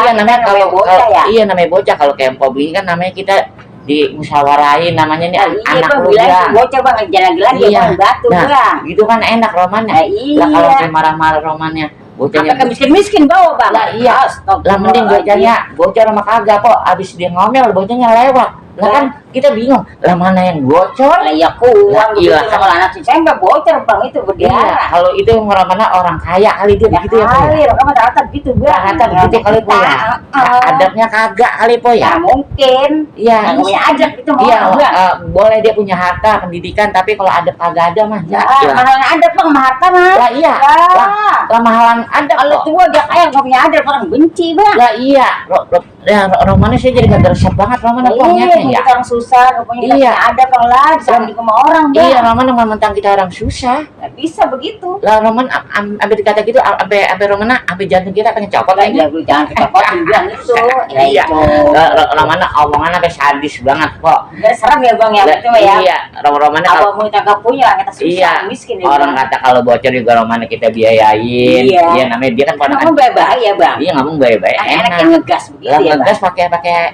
Iya namanya kalau bocah ya. iya namanya bocah. Kalau kayak Empok begini kan namanya kita di musyawarahin namanya nih Iya anak bang, lu bilang Bang. bocah bang, jalan-jalan dia Iya. bang batu Nah, bang. gitu kan enak romannya. Lah kalau Iya. kayak marah-marah romannya bocahnya. Sampai ke miskin-miskin bawa bang. Lah iya. Lah mending bocahnya bocor sama kagak kok. Abis dia ngomel bocahnya lewat. Lah kan kita bingung. Lah mana yang bocor? Lah ya kurang gitu. Iya. Kalau anak si saya nggak bocor bang, itu Iya. berdiara. Kalau itu yang mana orang kaya kali dia begitu ya. Kali, kamu rata gitu bang. Rata begitu kali po ya. Adabnya kagak kali po ya. Nah, mungkin. Iya. Nggak punya adab itu mau. Iya, boleh dia punya harta pendidikan tapi kalau adab kagak ada mah. Ya, mahalan adab bang, sama harta mah. Lah iya. Lah mahalan adab. Kalau tua dia kaya nggak punya adab, orang benci bang. Lah iya. Romannya saya jadi gak resep banget Roman Iya, ya. orang susah, rupanya Iya. kita ada bang lah, disambung sama orang bang. Iya, Roman mentang kita orang susah. Nggak bisa begitu. Lah Roman sampai dikata gitu, sampai Roman sampai jantung kita pengen copot Lah aja. ya, lu jangan kecopotin bilang itu. Ya Iya. itu. Roman omongan sampai sadis banget kok. Nggak serem ya bang ya, itu mah ya. Iya, Roman Apa mau kita nggak punya, kita susah, iya, miskin ya orang bang. kata kalau bocor juga Roman kita biayain. Iya. Iya, namanya dia kan Kamu bahaya bang. Iya ngomong baik-baik Enak yang ngegas begitu Lah ya bang. ngegas pakai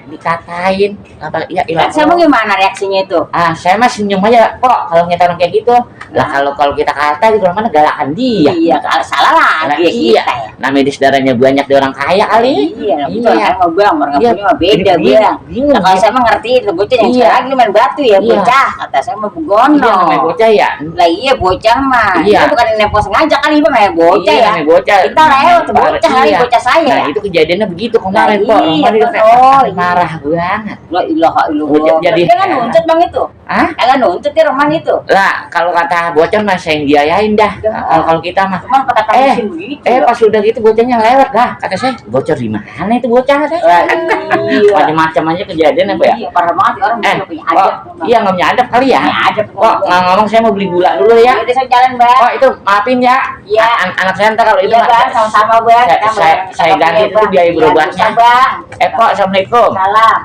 dikatain apa ya Nah, saya mau gimana reaksinya itu? saya mah senyum aja kok kalau ngeliat orang kayak gitu. Lah kalau kita kata di mana galakan dia. Iya, kalau salah Lah, lagi iya. kita ya. Namanya di saudaranya banyak di orang kaya kali. Iya, betul. Iya. Saya mau bang, orang nggak Iya. punya mah beda Bingung, bang. bingung, Nah, kalau iya. saya mah ngerti itu bocah yang Iya. sekarang lagi main batu ya Iya. bocah. Kata saya mah begono. Iya namanya bocah ya. Lah iya bocah mah. Iya. Dia bukan nepo sengaja kali bang ya bocah Iya, ya. namanya bocah. Kita lewat tuh bocah kali Iya. bocah saya. Nah itu kejadiannya begitu kemarin Nah, kok. iya, Roman itu betul. marah banget. La ilaha illallah. Jadi- Dia kan nuntut bang itu. Hah? Kagak nuntut dia Roman itu. Lah kalau kata bocor mah saya yang diayain dah. Ya. Kalau kita mah Cuman kata mesin begitu. pas udah gitu bocahnya lewat lah. Kata saya, bocor di mana itu bocah katanya. Iya. Macam-macam aja kejadian apa ya? Iya, parah banget orang bisa punya adab. Iya nggak punya adab kali ya. Punya adab. Kok nggak ngomong saya mau beli gula dulu ya. Udah saya jalan bang. Oh itu maafin ya. Iya. Anak saya ntar kalau itu Iya mah- bang, sama-sama bang. Saya- Kita saya bang. ganti itu biaya Iya, berobatnya. bisa, bang. Kok assalamualaikum. Salam.